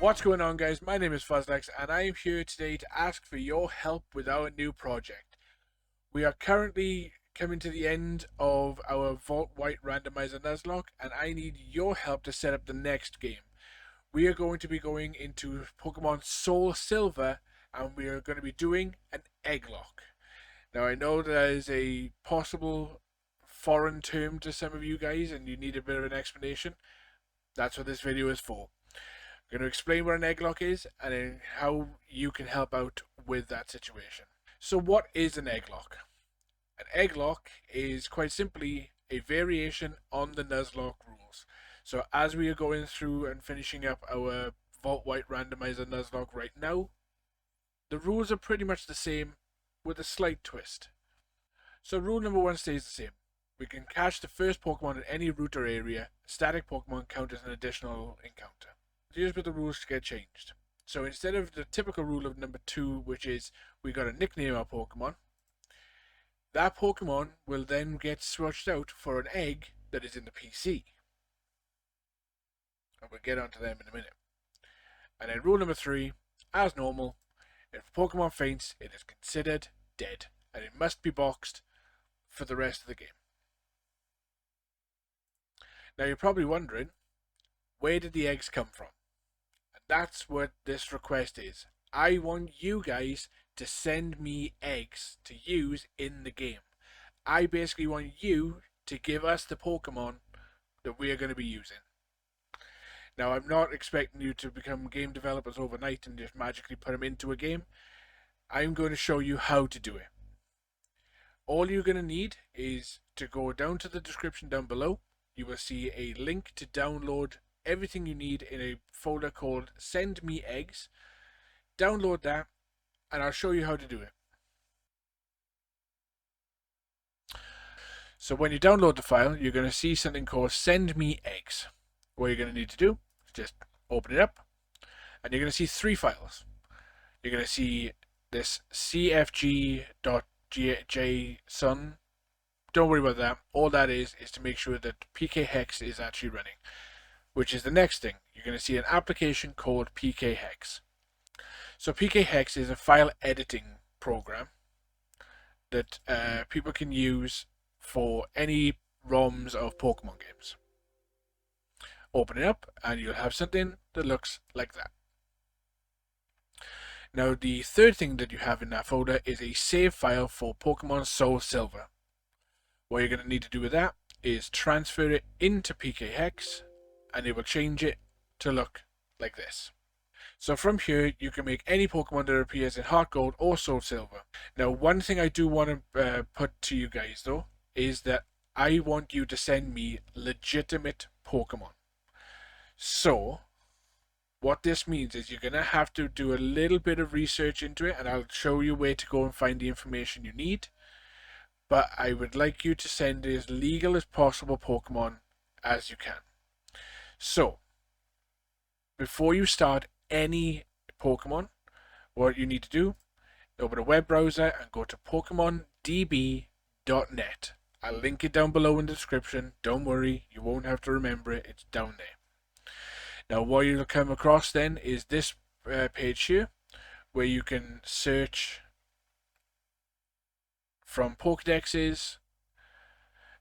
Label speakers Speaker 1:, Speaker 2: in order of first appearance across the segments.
Speaker 1: What's going on, guys? My name is Fuzzlax and I am here today to ask for your help with our new project. We are currently coming to the end of our Vault White Randomizer Nuzlocke and I need your help to set up the next game. We are going to be going into Pokemon Soul Silver and we are going to be doing an Egglocke. Now I know that is a possible foreign term to some of you guys and you need a bit of an explanation. That's what this video is for. I'm going to explain what an Egglocke is and then how you can help out with that situation. So what is an Egglocke? An Egglocke is quite simply a variation on the Nuzlocke rules. So as we are going through and finishing up our Vault White Randomizer Nuzlocke right now, the rules are pretty much the same with a slight twist. So rule number 1 stays the same. We can catch the first Pokemon in any route or area. Static Pokemon count as an additional encounter. Here's where the rules get changed. So instead of the typical rule of number 2, which is we got to nickname our Pokemon, that Pokemon will then get switched out for an egg that is in the PC. And we'll get onto them in a minute. And then rule number 3, as normal, if a Pokemon faints, it is considered dead, and it must be boxed for the rest of the game. Now you're probably wondering, where did the eggs come from? That's what this request is. I want you guys to send me eggs to use in the game. I basically want you to give us the Pokemon that we are going to be using. Now, I'm not expecting you to become game developers overnight and just magically put them into a game. I'm going to show you how to do it. All you're going to need is to go down to the description down below. You will see a link to download everything you need in a folder called Send Me Eggs. Download that and I'll show you how to do it. So when you download the file, you're going to see something called Send Me Eggs. What you're going to need to do is just open it up and you're going to see 3 files. You're going to see this cfg.json. Don't worry about that. All that is to make sure that PkHex is actually running, which is the next thing. You're going to see an application called PkHex. So PkHex is a file editing program that people can use for any ROMs of Pokemon games. Open it up and you'll have something that looks like that. Now the third thing that you have in that folder is a save file for Pokemon Soul Silver. What you're going to need to do with that is transfer it into PkHex and it will change it to look like this. So from here you can make any Pokemon that appears in Heart Gold or Soul Silver. Now one thing I do want to put to you guys though is that I want you to send me legitimate Pokemon. So what this means is you're going to have to do a little bit of research into it and I'll show you where to go and find the information you need. But I would like you to send as legal as possible Pokemon as you can. So, before you start any Pokemon, what you need to do, open a web browser and go to PokemonDB.net. I'll link it down below in the description. Don't worry, you won't have to remember it. It's down there. Now, what you'll come across then is this page here, where you can search from Pokédexes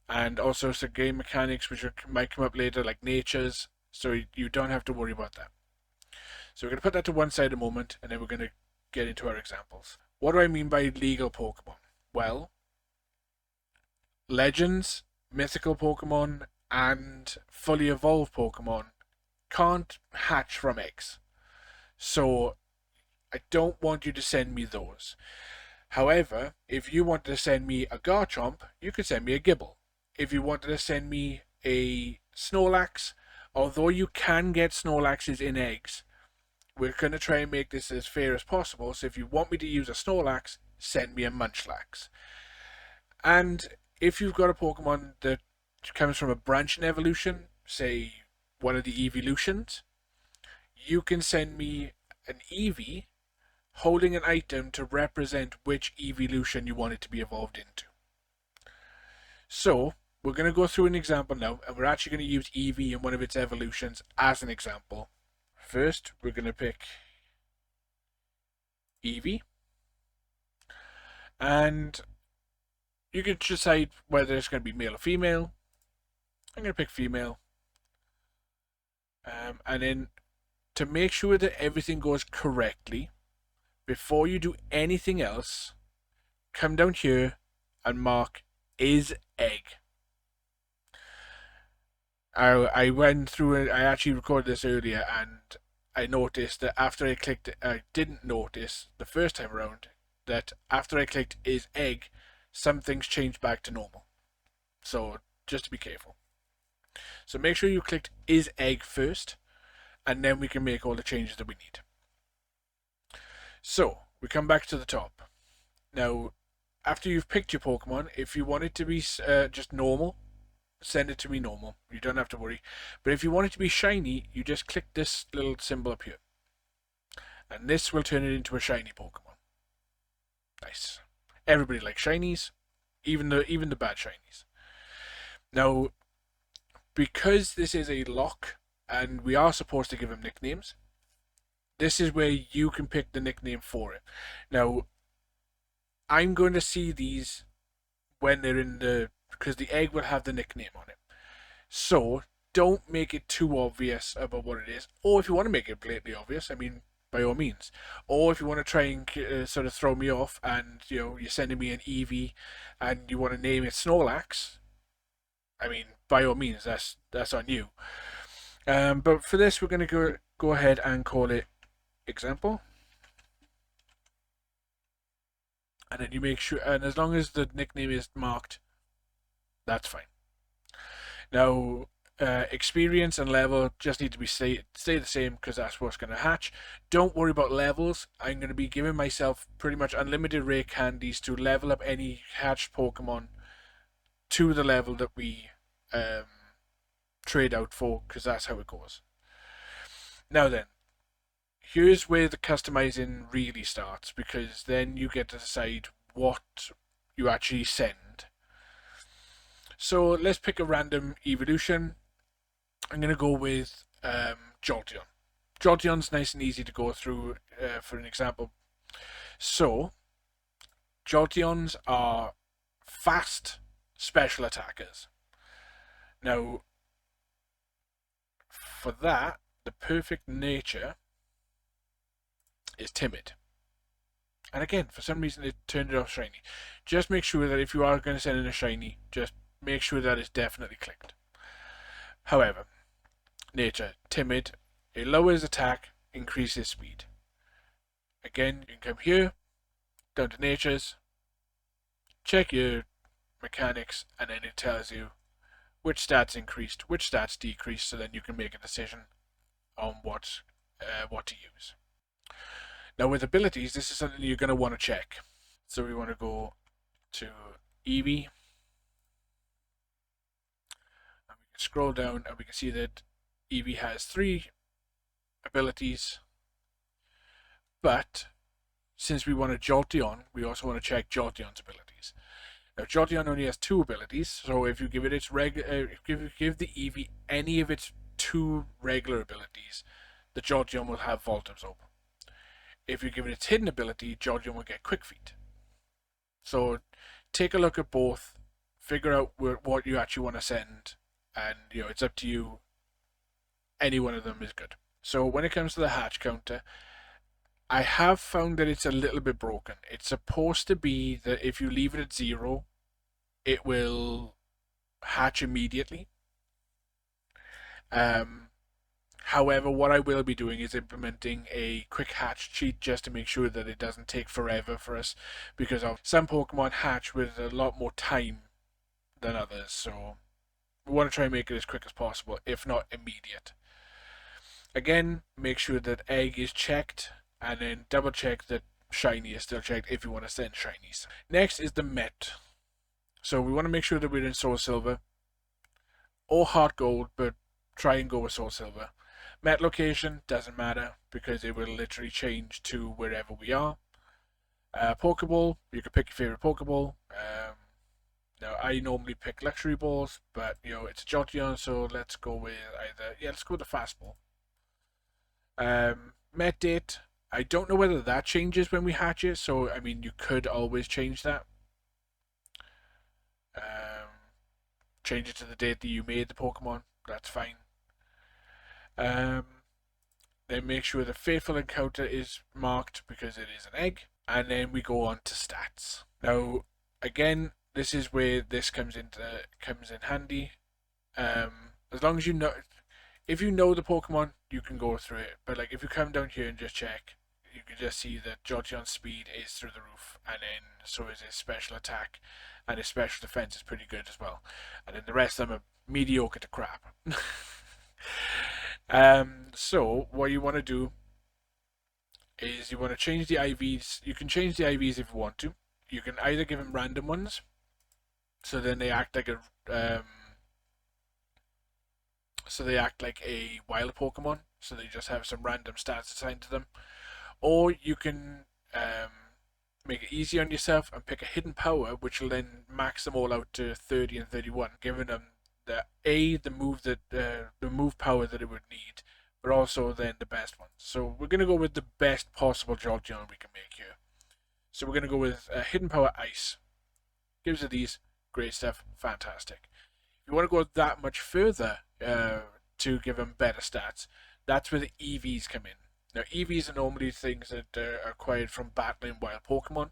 Speaker 1: and also some game mechanics which might come up later, like natures, so you don't have to worry about that. So we're going to put that to one side a moment and then we're going to get into our examples. What do I mean by legal Pokemon? Well, legends, mythical Pokemon and fully evolved Pokemon can't hatch from eggs. So I don't want you to send me those. However, if you wanted to send me a Garchomp, you could send me a Gibble. If you wanted to send me a Snorlax, although you can get Snorlaxes in eggs, we're going to try and make this as fair as possible. So if you want me to use a Snorlax, send me a Munchlax. And if you've got a Pokemon that comes from a branching evolution, say one of the Evolutions, you can send me an Eevee holding an item to represent which evolution you want it to be evolved into. So, we're going to go through an example now, and we're actually going to use Eevee in one of its evolutions as an example First, we're going to pick Eevee. And you can decide whether it's going to be male or female. I'm going to pick female. And then to make sure that everything goes correctly, before you do anything else, come down here and mark is egg. I went through it, I actually recorded this earlier, and I noticed that after I clicked it, I didn't notice the first time around that after I clicked is egg, some things changed back to normal. So just to be careful. So make sure you clicked is egg first, and then we can make all the changes that we need. So we come back to the top. Now, after you've picked your Pokemon, if you want it to be just normal, send it to me normal. You don't have to worry. But if you want it to be shiny, you just click this little symbol up here. And this will turn it into a shiny Pokemon. Nice. Everybody likes shinies, even the bad shinies. Now, because this is a lock, and we are supposed to give him nicknames, this is where you can pick the nickname for it. Now, I'm going to see these when they're in the... because the egg will have the nickname on it. So, don't make it too obvious about what it is. Or if you want to make it blatantly obvious, I mean, by all means. Or if you want to try and sort of throw me off and, you know, you're sending me an Eevee and you want to name it Snorlax, I mean, by all means, that's on you. But for this, we're going to go ahead and call it example. And then you make sure, and as long as the nickname is marked, that's fine. Now, experience and level just need to be stay the same because that's what's going to hatch. Don't worry about levels. I'm going to be giving myself pretty much unlimited rare candies to level up any hatched Pokemon to the level that we trade out for, because that's how it goes. Now then, here's where the customizing really starts, because then you get to decide what you actually send. So let's pick a random evolution. I'm going to go with Jolteon. Jolteon's nice and easy to go through for an example. So, Jolteons are fast special attackers. Now, for that, the perfect nature is timid. And again, for some reason it turned it off shiny. Just make sure that if you are going to send in a shiny, just make sure that it's definitely clicked. However, nature, timid, it lowers attack, increases speed. Again, you can come here, down to natures, check your mechanics, and then it tells you which stats increased, which stats decreased, so then you can make a decision on what to use. Now with abilities, this is something you're going to want to check. So we want to go to Eevee. And we can scroll down and we can see that Eevee has 3 abilities. But since we want a Jolteon, we also want to check Jolteon's abilities. Now Jolteon only has 2 abilities, so if you give it its give the Eevee any of its 2 regular abilities, the Jolteon will have Vault Absorb. If you give it its hidden ability, Jolteon will get Quick Feet. So take a look at both, figure out what you actually want to send, and it's up to you. Any one of them is good. So when it comes to the hatch counter, I have found that it's a little bit broken. It's supposed to be that if you leave it at 0, it will hatch immediately. However, what I will be doing is implementing a quick hatch cheat just to make sure that it doesn't take forever for us, because some Pokemon hatch with a lot more time than others, so we want to try and make it as quick as possible, if not immediate. Again, make sure that egg is checked, and then double check that shiny is still checked if you want to send shinies. Next is the Met. So we want to make sure that we're in Soul Silver or Heart Gold, but try and go with Soul Silver. Met location doesn't matter because it will literally change to wherever we are. Pokeball, you can pick your favorite Pokeball. Now I normally pick Luxury Balls, but it's a Jolteon, so let's go with let's go with the Fastball. Met date. I don't know whether that changes when we hatch it, so I mean you could always change that. Um, Change it to the date that you made the Pokemon. That's fine. Um, then make sure the faithful encounter is marked because it is an egg, and then we go on to stats. Now, again, this is where this comes in handy. As long as you know, if you know the Pokemon, you can go through it. But like, if you come down here and just check, you can just see that Jolteon's speed is through the roof, and then so is his special attack, and his special defense is pretty good as well. And then the rest of them are mediocre to crap. So what you want to do is you want to change the IVs. You can change the IVs if you want to. You can either give them random ones, so then they act like a wild Pokemon, so they just have some random stats assigned to them. Or you can make it easy on yourself and pick a hidden power, which will then max them all out to 30 and 31, giving them the move power that it would need, but also then the best ones. So we're gonna go with the best possible Jolteon we can make here. So we're gonna go with hidden power Ice. Gives it these great stuff, fantastic. If you want to go that much further to give them better stats, that's where the EVs come in. Now, EVs are normally things that are acquired from battling wild Pokemon,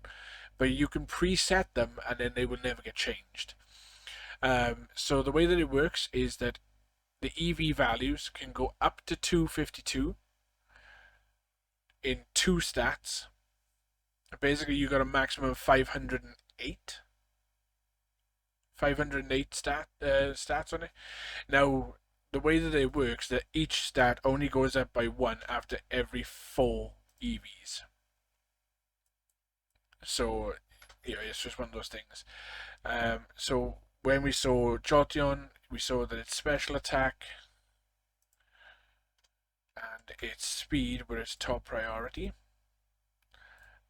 Speaker 1: but you can preset them and then they will never get changed. So the way that it works is that the EV values can go up to 252 in 2 stats. Basically, you got a maximum of 508. 508 stats on it. Now, the way that it works, that each stat only goes up by 1 after every 4 EVs. So, it's just one of those things. So, when we saw Jolteon, we saw that its special attack and its speed were its top priority.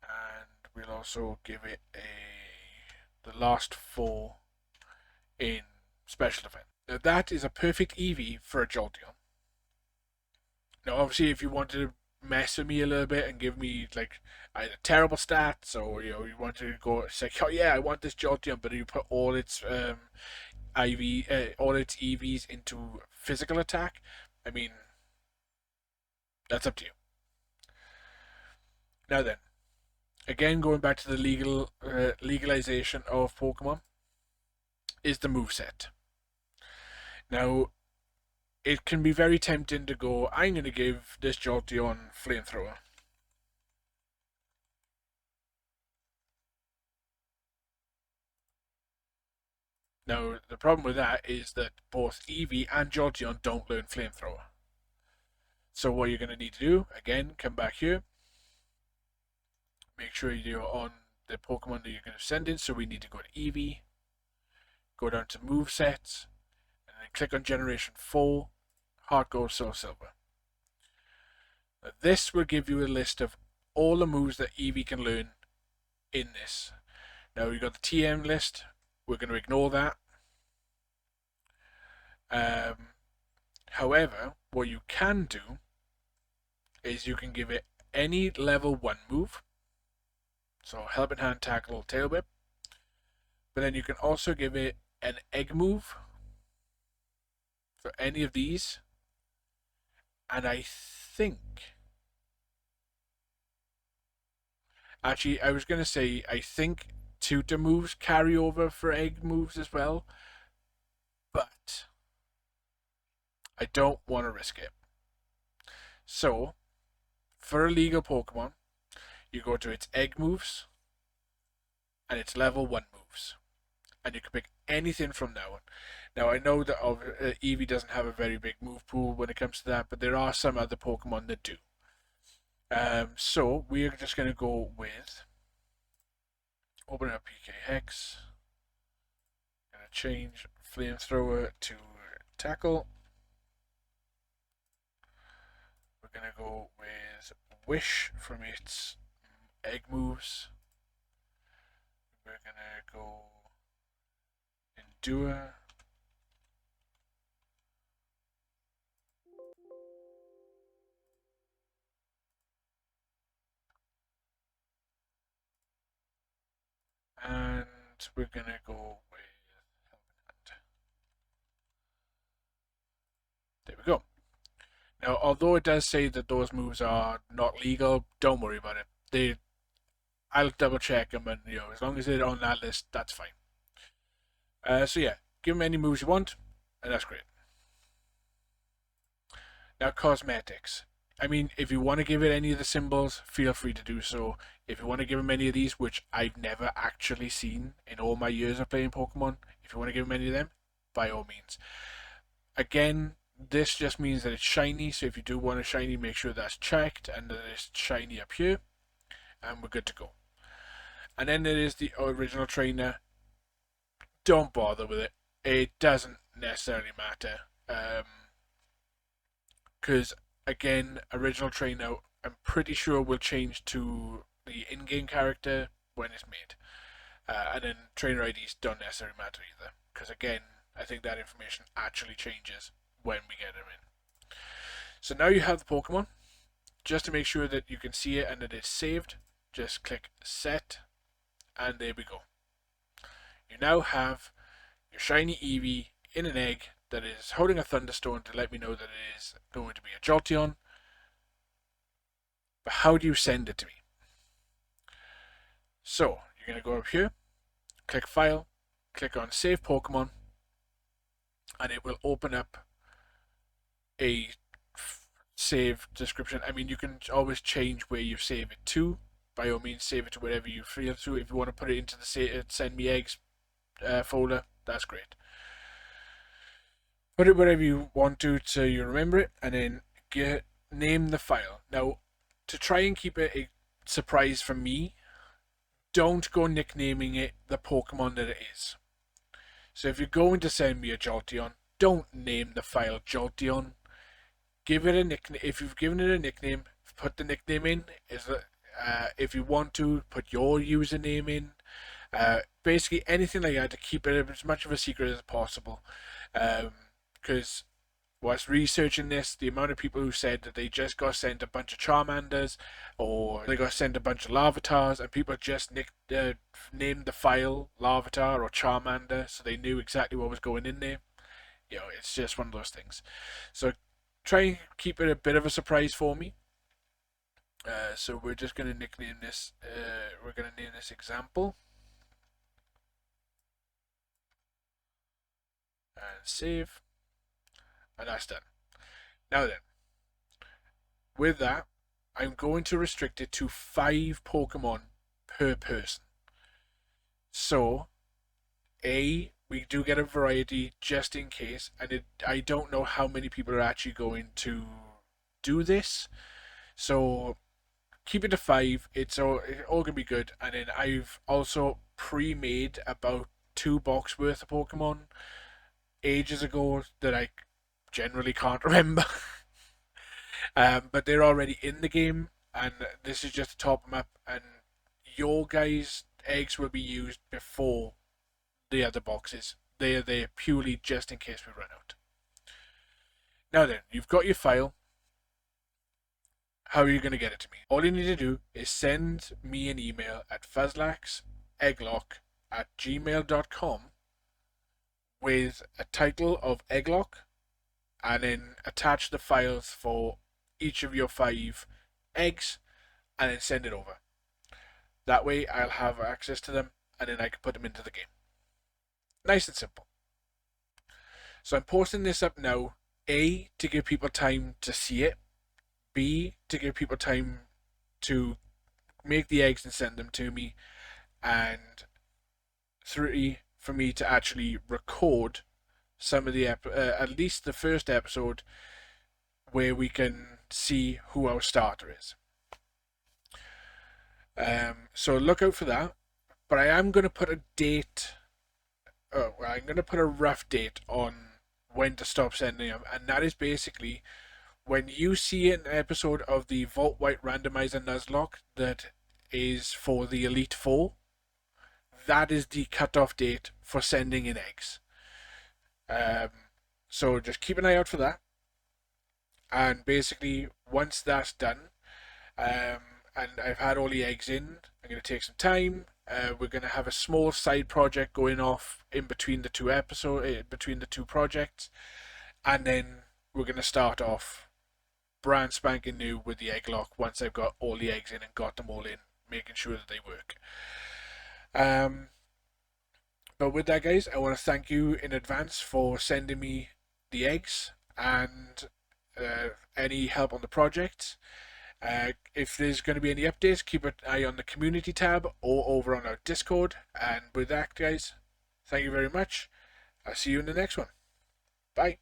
Speaker 1: And we'll also give it the last 4 in special defense. Now, that is a perfect EV for a Jolteon. Now, obviously, if you wanted to mess with me a little bit and give me like either terrible stats or you want to go say, oh yeah, I want this Jolteon, but you put all its all its EVs into physical attack. I mean, that's up to you. Now then, again, going back to the legalization of Pokemon is the moveset. Now, it can be very tempting to go, I'm going to give this Jolteon Flamethrower. Now, the problem with that is that both Eevee and Jolteon don't learn Flamethrower. So what you're going to need to do, again, come back here. Make sure you're on the Pokemon that you're going to send in. So we need to go to Eevee, go down to Movesets, and then click on Generation 4, Heart Gold, Soul Silver. Now, this will give you a list of all the moves that Eevee can learn in this. Now we've got the TM list. We're going to ignore that. However, what you can do is you can give it any level 1 move. So Helping Hand, Tackle, Tail Whip. But then you can also give it an egg move for any of these. And I think... Actually, I was going to say, I think tutor moves carry over for egg moves as well. But I don't want to risk it. So, for a legal Pokemon, you go to its egg moves and its level 1 moves. And you can pick anything from now on. Now, I know that Eevee doesn't have a very big move pool when it comes to that, but there are some other Pokemon that do. So, we are just going to go with... Open up PkHex. Going to change Flamethrower to Tackle. We're going to go with Wish from its egg moves. We're going to go Endure. but we're going to go with Helping Hand. There we go. Now, although it does say that those moves are not legal, don't worry about it. I'll double check them, and as long as they're on that list, that's fine. So yeah, give them any moves you want, and that's great. Now, cosmetics. I mean, if you want to give it any of the symbols, feel free to do so. If you want to give them any of these, which I've never actually seen in all my years of playing Pokemon, if you want to give them any of them, by all means. Again, this just means that it's shiny, so if you do want a shiny, make sure that's checked and that it's shiny up here, and we're good to go. And then there is the original trainer. Don't bother with it. It doesn't necessarily matter. Because, again, original trainer, I'm pretty sure will change to the in-game character when it's made. And then trainer IDs don't necessarily matter either. Because, again, I think that information actually changes when we get them in. So now you have the Pokemon. Just to make sure that you can see it and that it's saved, just click Set, and there we go. You now have your shiny Eevee in an egg that is holding a Thunderstone to let me know that it is going to be a Jolteon. But how do you send it to me? So, you're going to go up here, click File, click on Save Pokemon, and it will open up a save description. I mean, you can always change where you save it to. By all means, save it to wherever you feel to. If you want to put it into the Send Me Eggs folder, that's great. Put it wherever you want to so you remember it, and then name the file. Now, to try and keep it a surprise from me, don't go nicknaming it the Pokemon that it is. So if you're going to send me a Jolteon, don't name the file Jolteon. Give it a nickname. If you've given it a nickname, put the nickname in. If you want to, put your username in. Basically anything like that to keep it as much of a secret as possible. Because whilst researching this, the amount of people who said that they just got sent a bunch of Charmanders or they got sent a bunch of Larvatars, and people just named the file Larvitar or Charmander so they knew exactly what was going in there. It's just one of those things. So try and keep it a bit of a surprise for me. So we're just going to nickname this, we're going to name this Example. And save. And that's done. Now then, with that, I'm going to restrict it to 5 Pokemon per person. So, we do get a variety just in case, and I don't know how many people are actually going to do this. So, keep it to 5. It's all going to be good. And then I've also pre-made about 2 box worth of Pokemon ages ago that I generally can't remember. But they're already in the game, and this is just to top them up, and your guys' eggs will be used before the other boxes. They're there purely just in case we run out. Now then, you've got your file. How are you going to get it to me? All you need to do is send me an email at fuzzlaxegglocke@gmail.com with a title of Egglocke, and then attach the files for each of your 5 eggs, and then send it over. That way I'll have access to them, and then I can put them into the game. Nice and simple. So I'm posting this up now, A, to give people time to see it, B, to give people time to make the eggs and send them to me, and 3, for me to actually record some of the at least the first episode where we can see who our starter is. So look out for that. But I am going to put a date. I'm going to put a rough date on when to stop sending them, and that is basically when you see an episode of the Vault White Randomizer Nuzlocke that is for the Elite Four. That is the cutoff date for sending in eggs. So just keep an eye out for that. And basically, once that's done, and I've had all the eggs in, I'm going to take some time, We're going to have a small side project going off in between the between the two projects, and then we're going to start off brand spanking new with the Egglocke once I've got all the eggs in and got them all in, making sure that they work. But with that, guys, I want to thank you in advance for sending me the eggs and any help on the project. If there's going to be any updates, keep an eye on the community tab or over on our Discord. And with that, guys, thank you very much. I'll see you in the next one. Bye.